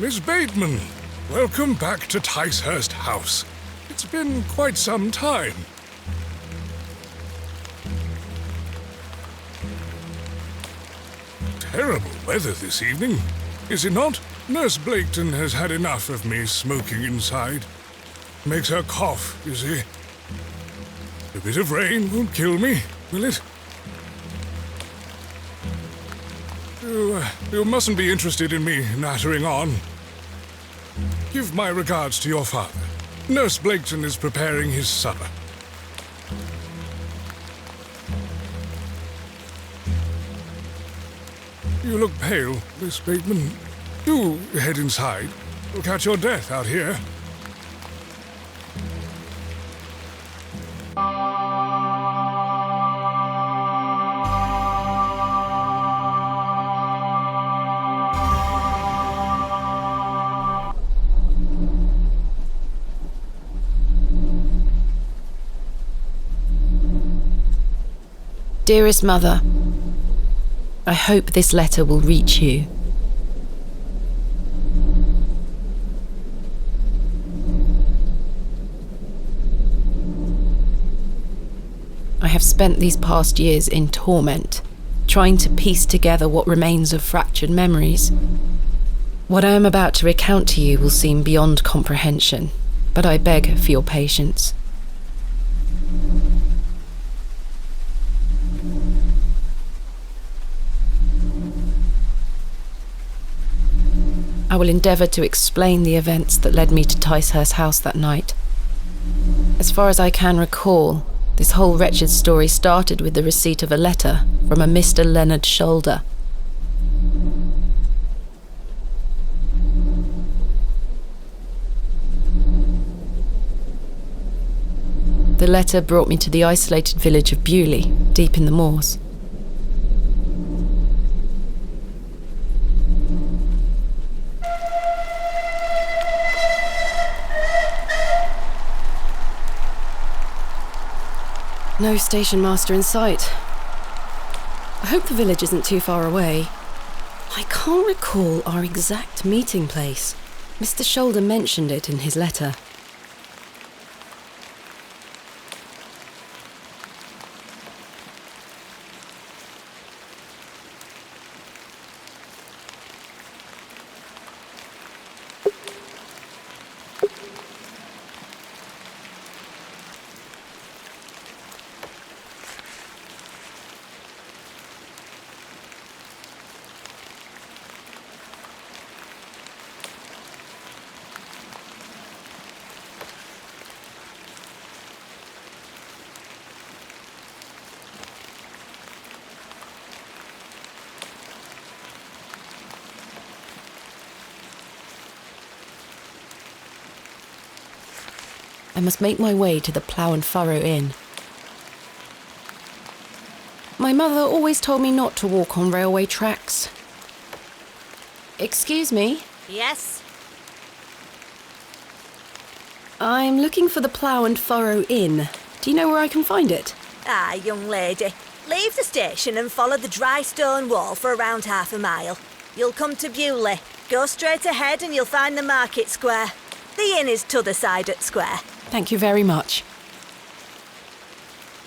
Miss Bateman, welcome back to Ticehurst House. It's been quite some time. Terrible weather this evening, is it not? Nurse Blaketon has had enough of me smoking inside. Makes her cough, you see. A bit of rain won't kill me, will it? You mustn't be interested in me nattering on. Give my regards to your father. Nurse Blaketon is preparing his supper. You look pale, Miss Bateman. Do head inside. You'll catch your death out here. Dearest Mother, I hope this letter will reach you. I have spent these past years in torment, trying to piece together what remains of fractured memories. What I am about to recount to you will seem beyond comprehension, but I beg for your patience. I will endeavour to explain the events that led me to Ticehurst House that night. As far as I can recall, this whole wretched story started with the receipt of a letter from a Mr. Leonard Shoulder. The letter brought me to the isolated village of Bewlay, deep in the moors. No station master in sight. I hope the village isn't too far away. I can't recall our exact meeting place. Mr. Shoulder mentioned it in his letter. I must make my way to the Plough and Furrow Inn. My mother always told me not to walk on railway tracks. Excuse me? Yes? I'm looking for the Plough and Furrow Inn. Do you know where I can find it? Ah, young lady. Leave the station and follow the dry stone wall for around half a mile. You'll come to Bewlay. Go straight ahead and you'll find the market square. The inn is t'other side at square. Thank you very much.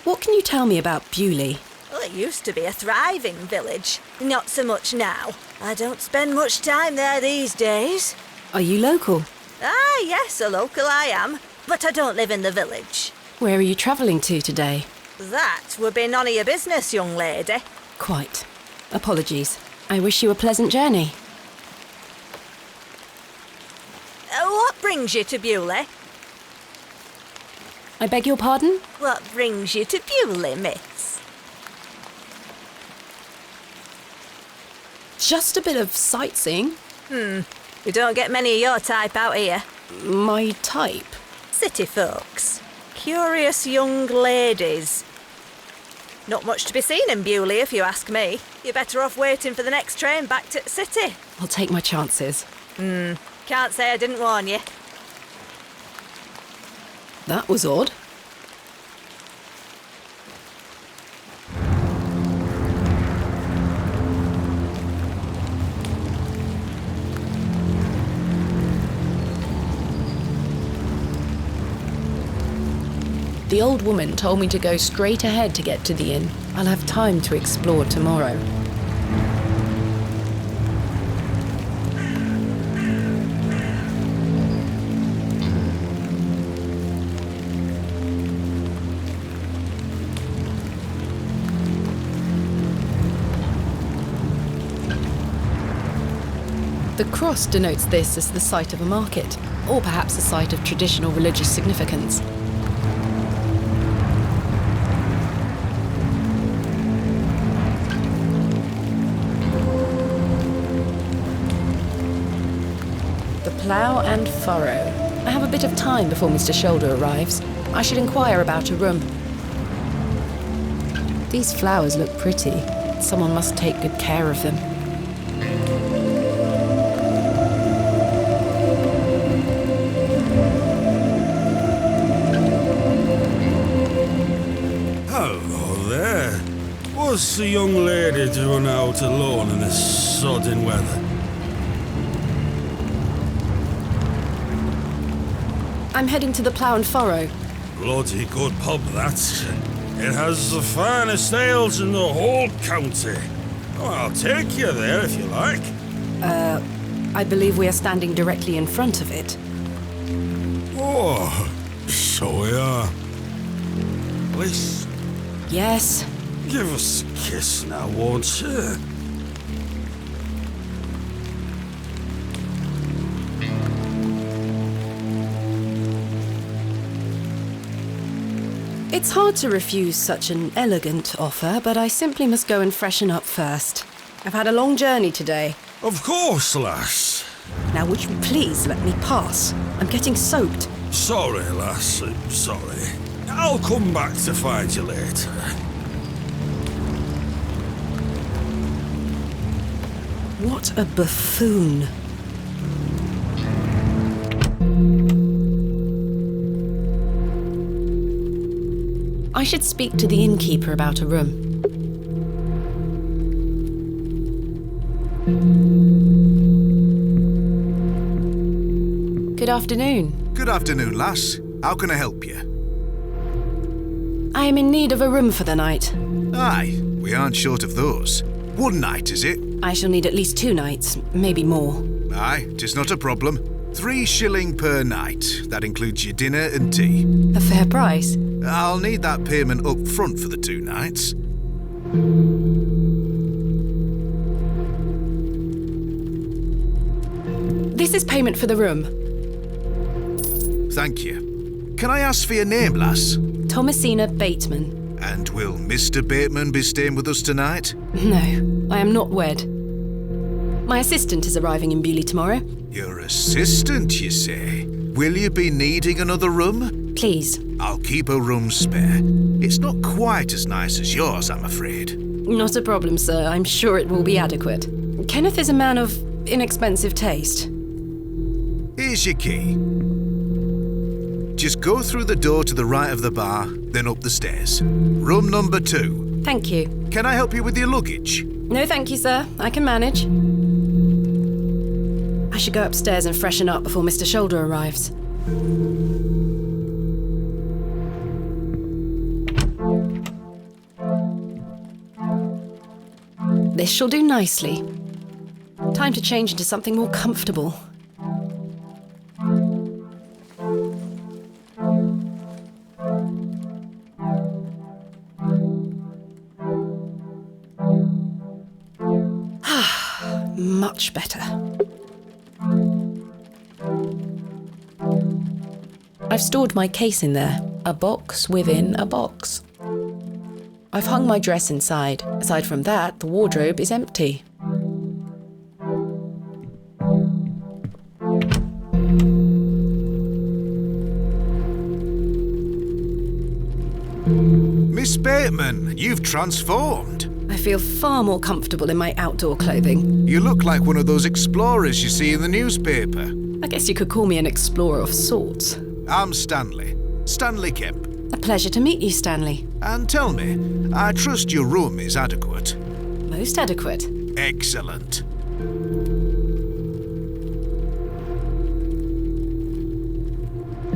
What can you tell me about Bewlay? Well, it used to be a thriving village. Not so much now. I don't spend much time there these days. Are you local? Ah, yes, a local I am. But I don't live in the village. Where are you travelling to today? That would be none of your business, young lady. Quite. Apologies. I wish you a pleasant journey. What brings you to Bewlay? I beg your pardon? What brings you to Bewlay, miss? Just a bit of sightseeing. We don't get many of your type out here. My type? City folks. Curious young ladies. Not much to be seen in Bewlay, if you ask me. You're better off waiting for the next train back to the city. I'll take my chances. Can't say I didn't warn you. That was odd. The old woman told me to go straight ahead to get to the inn. I'll have time to explore tomorrow. The cross denotes this as the site of a market, or perhaps a site of traditional religious significance. The plough and furrow. I have a bit of time before Mr. Shoulder arrives. I should inquire about a room. These flowers look pretty. Someone must take good care of them. What's the young lady doing out alone in this sodding weather? I'm heading to the Plough and Furrow. Bloody good pub, that. It has the finest ales in the whole county. Oh, I'll take you there if you like. I believe we are standing directly in front of it. Oh, so we are. Please, Yes. give us a kiss now, won't you? It's hard to refuse such an elegant offer, but I simply must go and freshen up first. I've had a long journey today. Of course, lass. Now, would you please let me pass? I'm getting soaked. Sorry, lass. Sorry. I'll come back to find you later. What a buffoon. I should speak to the innkeeper about a room. Good afternoon. Good afternoon, lass. How can I help you? I am in need of a room for the night. Aye, we aren't short of those. One night, is it? I shall need at least 2 nights, maybe more. Aye, 'tis not a problem. 3 shilling per night. That includes your dinner and tea. A fair price. I'll need that payment up front for the 2 nights. This is payment for the room. Thank you. Can I ask for your name, lass? Thomasina Bateman. And will Mr. Bateman be staying with us tonight? No, I am not wed. My assistant is arriving in Bewlay tomorrow. Your assistant, you say? Will you be needing another room? Please. I'll keep a room spare. It's not quite as nice as yours, I'm afraid. Not a problem, sir. I'm sure it will be adequate. Kenneth is a man of inexpensive taste. Here's your key. Just go through the door to the right of the bar, then up the stairs. Room number 2. Thank you. Can I help you with your luggage? No, thank you, sir. I can manage. I should go upstairs and freshen up before Mr. Shoulder arrives. This shall do nicely. Time to change into something more comfortable. Much better. I've stored my case in there, a box within a box. I've hung my dress inside. Aside from that, the wardrobe is empty. Miss Bateman, you've transformed. I feel far more comfortable in my outdoor clothing. You look like one of those explorers you see in the newspaper. I guess you could call me an explorer of sorts. I'm Stanley. Stanley Kemp. A pleasure to meet you, Stanley. And tell me, I trust your room is adequate. Most adequate. Excellent.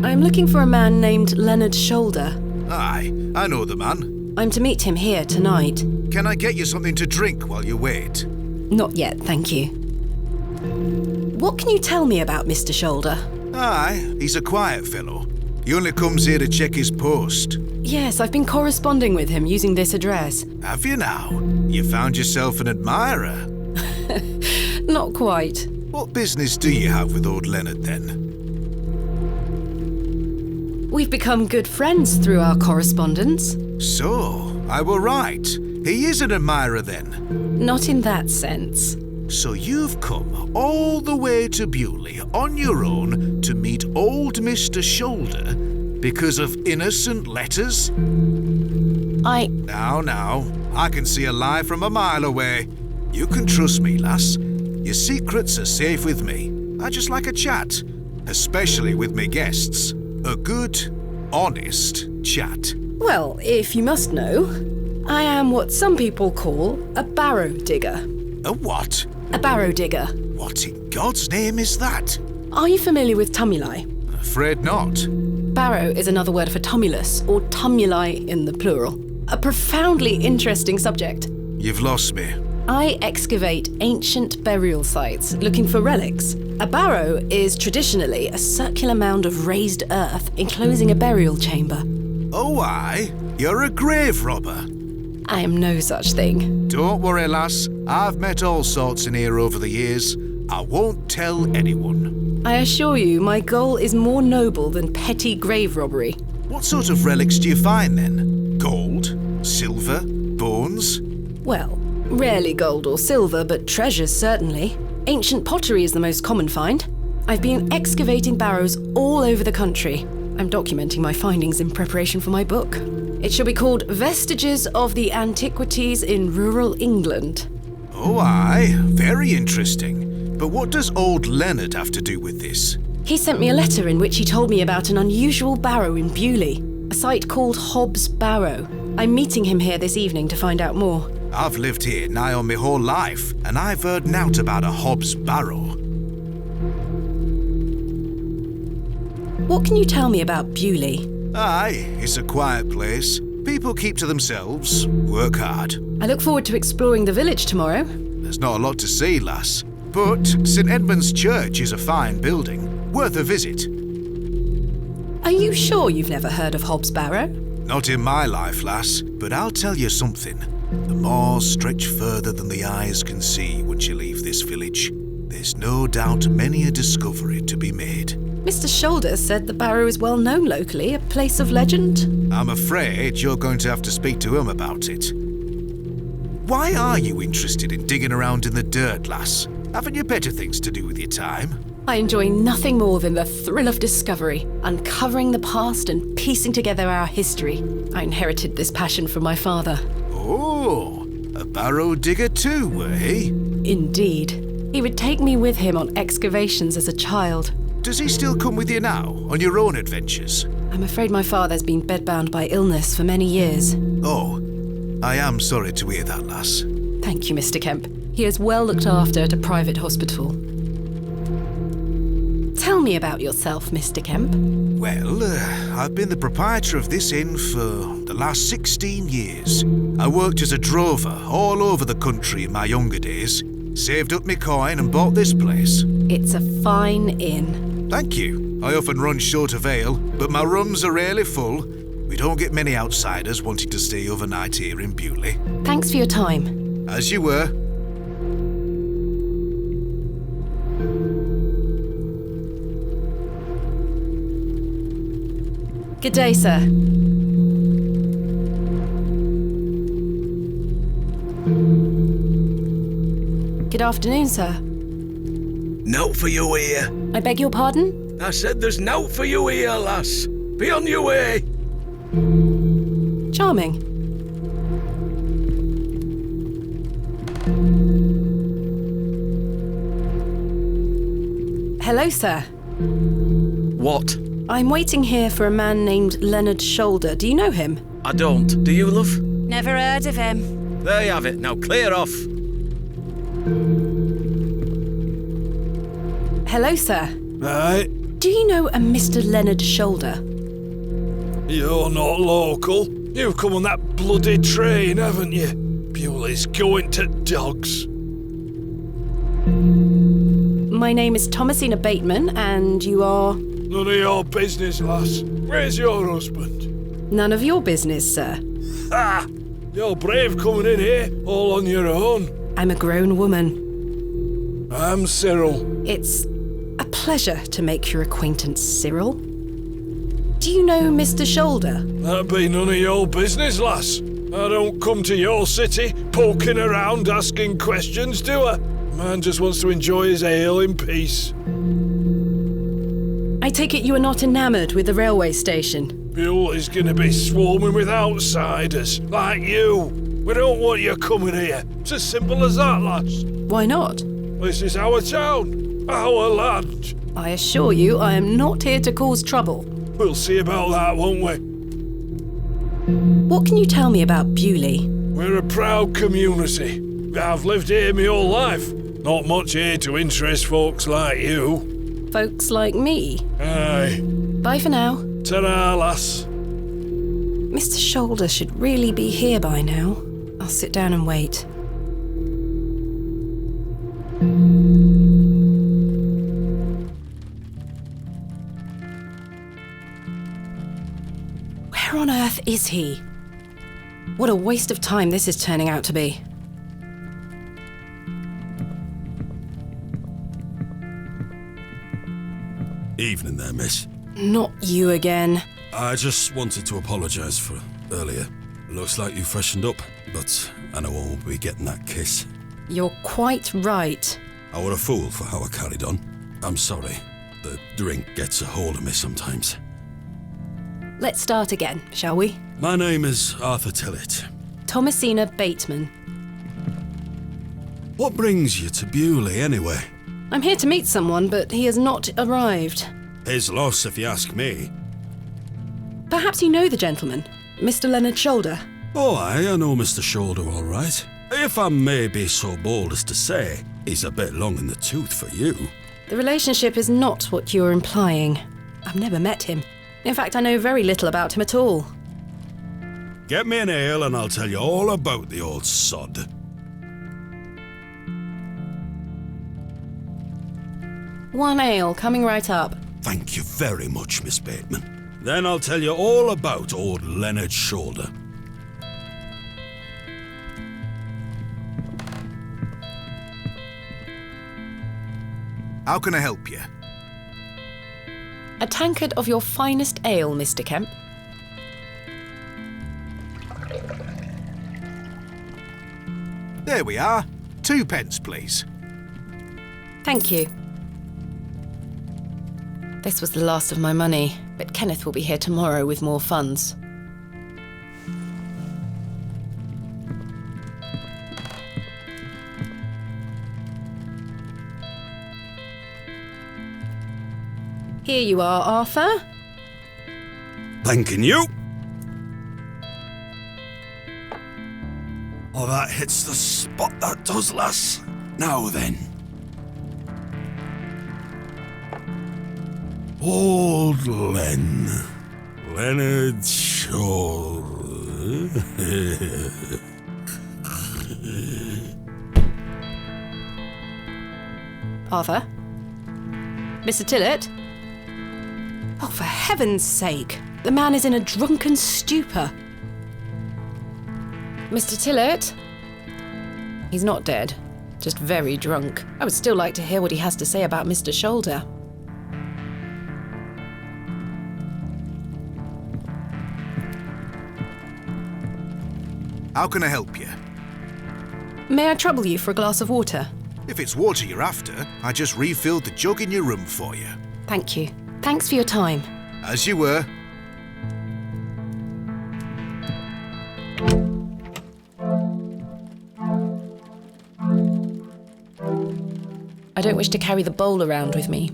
I'm looking for a man named Leonard Shoulder. Aye, I know the man. I'm to meet him here tonight. Can I get you something to drink while you wait? Not yet, thank you. What can you tell me about Mr. Shoulder? Aye, he's a quiet fellow. He only comes here to check his post. Yes, I've been corresponding with him using this address. Have you now? You found yourself an admirer? Not quite. What business do you have with old Leonard, then? We've become good friends through our correspondence. So, I were right. He is an admirer, then? Not in that sense. So you've come all the way to Bewlay on your own to meet old Mr. Shoulder because of innocent letters? Now, I can see a lie from a mile away. You can trust me, lass. Your secrets are safe with me. I just like a chat, especially with me guests. A good, honest chat. Well, if you must know, I am what some people call a barrow digger. A what? A barrow digger. What in God's name is that? Are you familiar with tumuli? Afraid not. Barrow is another word for tumulus, or tumuli in the plural. A profoundly interesting subject. You've lost me. I excavate ancient burial sites looking for relics. A barrow is traditionally a circular mound of raised earth enclosing a burial chamber. Oh, aye? You're a grave robber. I am no such thing. Don't worry, lass. I've met all sorts in here over the years. I won't tell anyone. I assure you, my goal is more noble than petty grave robbery. What sort of relics do you find, then? Gold? Silver? Bones? Well, rarely gold or silver, but treasures certainly. Ancient pottery is the most common find. I've been excavating barrows all over the country. I'm documenting my findings in preparation for my book. It shall be called Vestiges of the Antiquities in Rural England. Oh, aye. Very interesting. But what does old Leonard have to do with this? He sent me a letter in which he told me about an unusual barrow in Bewlay, a site called Hobbs Barrow. I'm meeting him here this evening to find out more. I've lived here nigh on my whole life, and I've heard nowt about a Hobbs Barrow. What can you tell me about Bewlay? Aye, it's a quiet place. People keep to themselves, work hard. I look forward to exploring the village tomorrow. There's not a lot to see, lass. But St. Edmund's Church is a fine building, worth a visit. Are you sure you've never heard of Hobbs Barrow? Not in my life, lass, but I'll tell you something. The moors stretch further than the eyes can see once you leave this village. There's no doubt many a discovery to be made. Mr. Shoulder said the barrow is well known locally, a place of legend. I'm afraid you're going to have to speak to him about it. Why are you interested in digging around in the dirt, lass? Haven't you better things to do with your time? I enjoy nothing more than the thrill of discovery, uncovering the past and piecing together our history. I inherited this passion from my father. Oh, a barrow digger too, eh? Indeed. He would take me with him on excavations as a child. Does he still come with you now, on your own adventures? I'm afraid my father's been bedbound by illness for many years. Oh, I am sorry to hear that, lass. Thank you, Mr. Kemp. He is well looked after at a private hospital. Tell me about yourself, Mr. Kemp. Well, I've been the proprietor of this inn for the last 16 years. I worked as a drover all over the country in my younger days. Saved up my coin and bought this place. It's a fine inn. Thank you. I often run short of ale, but my rooms are rarely full. We don't get many outsiders wanting to stay overnight here in Bewlay. Thanks for your time. As you were. Good day, sir. Good afternoon, sir. Nowt for you here. I beg your pardon? I said there's nowt for you here, lass. Be on your way. Charming. Hello, sir. What? I'm waiting here for a man named Leonard Shoulder. Do you know him? I don't. Do you, love? Never heard of him. There you have it. Now clear off. Hello, sir. Aye. Do you know a Mr. Leonard Shoulder? You're not local. You've come on that bloody train, haven't you? Bewlay's going to dogs. My name is Thomasina Bateman, and you are... None of your business, lass. Where's your husband? None of your business, sir. Ha! You're brave coming in here, all on your own. I'm a grown woman. I'm Cyril. It's a pleasure to make your acquaintance, Cyril. Do you know Mr. Shoulder? That'd be none of your business, lass. I don't come to your city poking around asking questions, do I? Man just wants to enjoy his ale in peace. I take it you are not enamoured with the railway station. Bewlay's gonna be swarming with outsiders, like you. We don't want you coming here. It's as simple as that, lass. Why not? This is our town, our land. I assure you I am not here to cause trouble. We'll see about that, won't we? What can you tell me about Bewlay? We're a proud community. I've lived here my whole life. Not much here to interest folks like you. Folks like me. Aye. Bye for now. Ta-ra, lass. Mr. Shoulder should really be here by now. I'll sit down and wait. Where on earth is he? What a waste of time this is turning out to be. Evening there, miss. Not you again. I just wanted to apologise for earlier. Looks like you freshened up, but I know I won't be getting that kiss. You're quite right. I were a fool for how I carried on. I'm sorry. The drink gets a hold of me sometimes. Let's start again, shall we? My name is Arthur Tillet. Thomasina Bateman. What brings you to Bewlay, anyway? I'm here to meet someone, but he has not arrived. His loss, if you ask me. Perhaps you know the gentleman, Mr. Leonard Shoulder. Oh, I know Mr. Shoulder all right. If I may be so bold as to say, he's a bit long in the tooth for you. The relationship is not what you're implying. I've never met him. In fact, I know very little about him at all. Get me an ale and I'll tell you all about the old sod. One ale, coming right up. Thank you very much, Miss Bateman. Then I'll tell you all about old Leonard Shoulder. How can I help you? A tankard of your finest ale, Mr. Kemp. There we are. 2 pence, please. Thank you. This was the last of my money, but Kenneth will be here tomorrow with more funds. Here you are, Arthur. Thanking you. Oh, that hits the spot, that does, lass. Now then. Old Leonard Shoulder. Arthur? Mr. Tillet? Oh, for heaven's sake! The man is in a drunken stupor. Mr. Tillet? He's not dead, just very drunk. I would still like to hear what he has to say about Mr. Shoulder. How can I help you? May I trouble you for a glass of water? If it's water you're after, I just refilled the jug in your room for you. Thank you. Thanks for your time. As you were. I don't wish to carry the bowl around with me.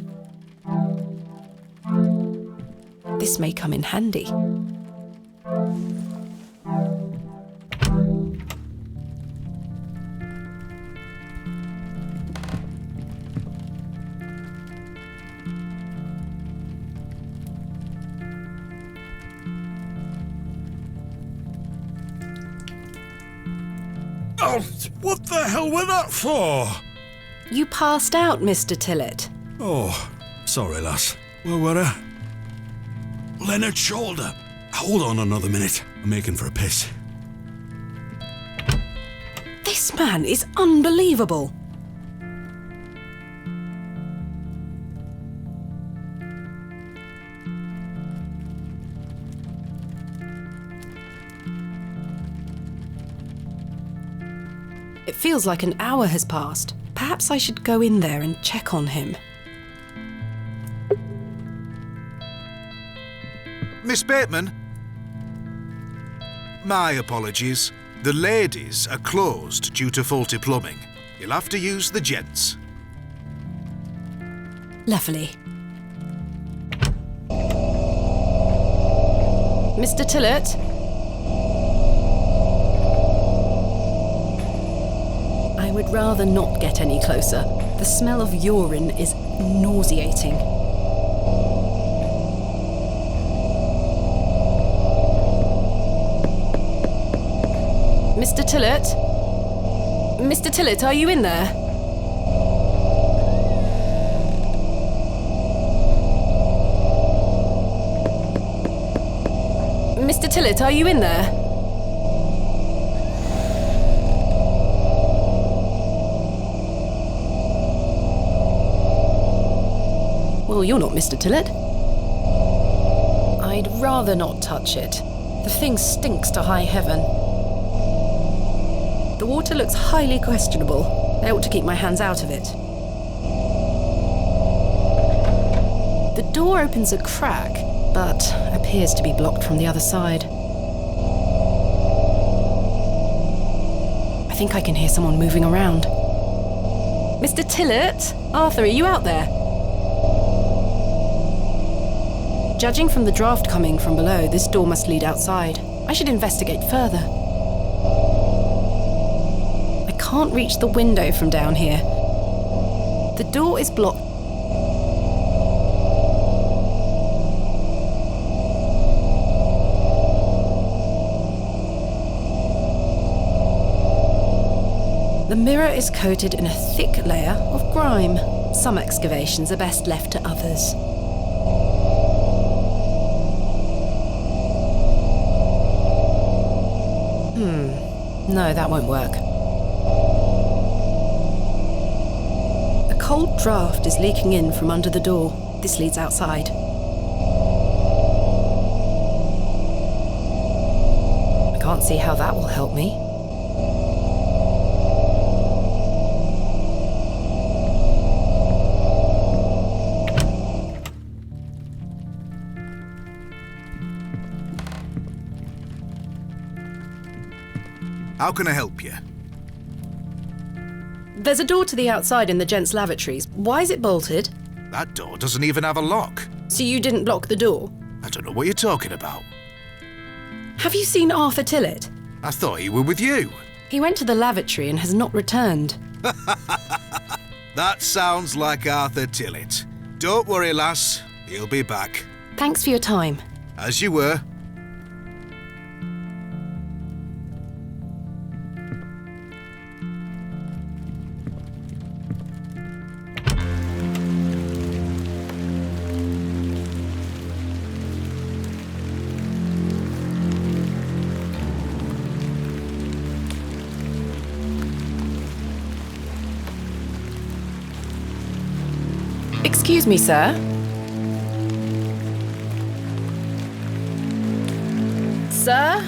This may come in handy. Oh, what the hell were that for? You passed out, Mr. Tillet. Oh, sorry, lass. Where were I? Leonard's shoulder. Hold on another minute. I'm making for a piss. This man is unbelievable. It feels like an hour has passed. Perhaps I should go in there and check on him. Miss Bateman? My apologies. The ladies are closed due to faulty plumbing. You'll have to use the gents. Lovely. Mr. Tillet? I would rather not get any closer. The smell of urine is nauseating. Mr. Tillet? Mr. Tillet, are you in there? Mr. Tillet, are you in there? Well, you're not Mr. Tillet. I'd rather not touch it. The thing stinks to high heaven. The water looks highly questionable. I ought to keep my hands out of it. The door opens a crack, but appears to be blocked from the other side. I think I can hear someone moving around. Mr. Tillet? Arthur, are you out there? Judging from the draft coming from below, this door must lead outside. I should investigate further. I can't reach the window from down here. The door is blocked. The mirror is coated in a thick layer of grime. Some excavations are best left to others. No, that won't work. A cold draft is leaking in from under the door. This leads outside. I can't see how that will help me. How can I help you? There's a door to the outside in the gents' lavatories. Why is it bolted? That door doesn't even have a lock. So you didn't block the door? I don't know what you're talking about. Have you seen Arthur Tillet? I thought he were with you. He went to the lavatory and has not returned. That sounds like Arthur Tillet. Don't worry, lass. He'll be back. Thanks for your time. As you were. Excuse me, sir. Sir?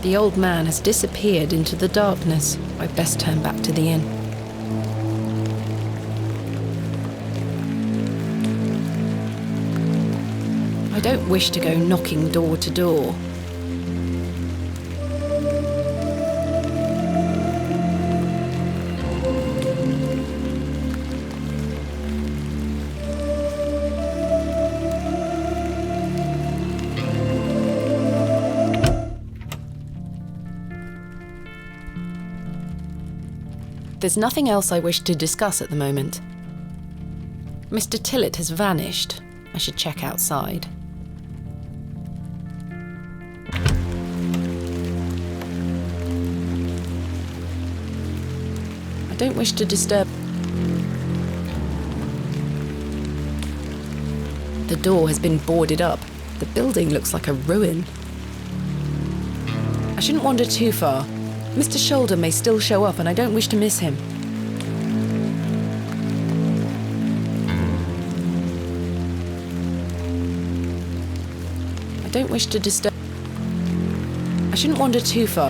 The old man has disappeared into the darkness. I'd best turn back to the inn. I don't wish to go knocking door to door. There's nothing else I wish to discuss at the moment. Mr. Tillet has vanished. I should check outside. I don't wish to disturb... The door has been boarded up. The building looks like a ruin. I shouldn't wander too far. Mr. Shoulder may still show up and I don't wish to miss him. I don't wish to disturb... I shouldn't wander too far.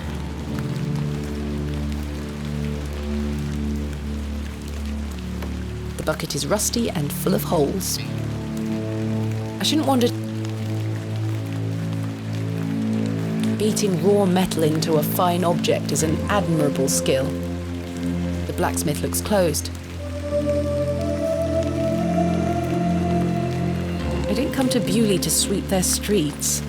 The bucket is rusty and full of holes. I shouldn't wander... Beating raw metal into a fine object is an admirable skill. The blacksmith looks closed. I didn't come to Bewlay to sweep their streets.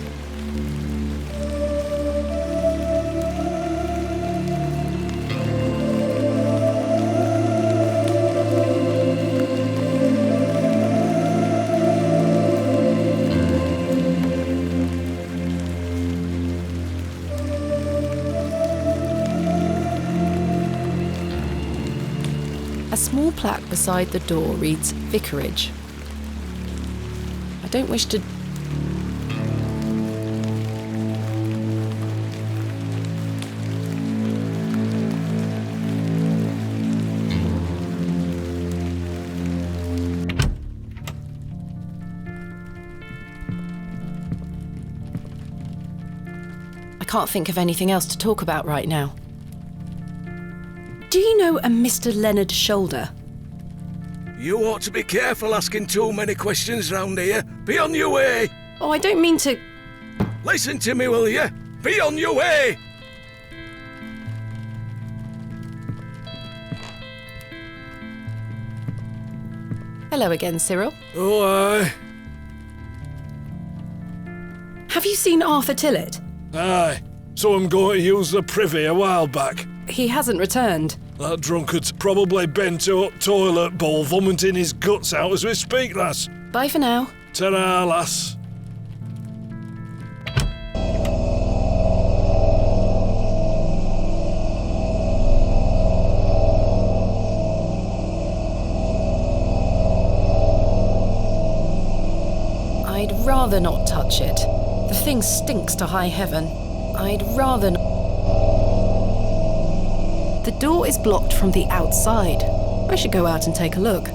A small plaque beside the door reads Vicarage. I don't wish to... I can't think of anything else to talk about right now. Do you know a Mr. Leonard Shoulder? You ought to be careful asking too many questions round here. Be on your way! Oh, I don't mean to... Listen to me, will you? Be on your way! Hello again, Cyril. Oh, aye. Have you seen Arthur Tillet? Aye. Saw him going to use the privy a while back. He hasn't returned. That drunkard's probably bent to up toilet bowl, vomiting his guts out as we speak, lass. Bye for now. Ta-ra, lass. I'd rather not touch it. The thing stinks to high heaven. I'd rather not... The door is blocked from the outside. I should go out and take a look.